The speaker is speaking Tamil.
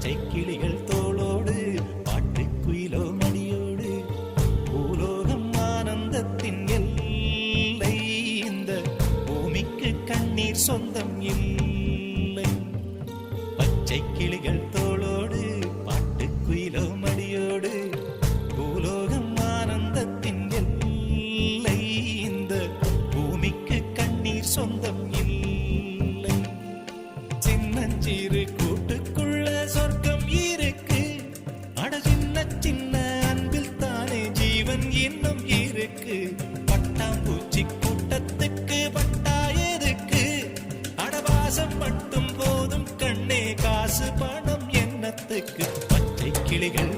பச்சை கிளிகள் தோளோடு பாட்டுக்குயிலோ மடியோடு பூலோகம் ஆனந்தத்தின் எல்லை இந்த பூமிக்கு கண்ணீர் சொந்தம் இல்லை பச்சை கிளிகள் தோளோடு பாட்டுக்குயிலோ மடியோடு பூலோகம் ஆனந்தத்தின் எல்லை இந்த பூமிக்கு கண்ணீர் சொந்தம் இல்லை சின்னஞ்சிறு கூட்டுக்குள்ள சொர்க்கம் இருக்கு அட சின்ன சின்ன அன்பில் தானே ஜீவன் இன்னும் இருக்கு பட்டாம்பூச்சி கூட்டத்துக்கு பட்டா எதுக்கு அடவாசம் மட்டும் போதும் கண்ணே காசு பணம் என்னத்துக்கு பச்சை கிளிகள்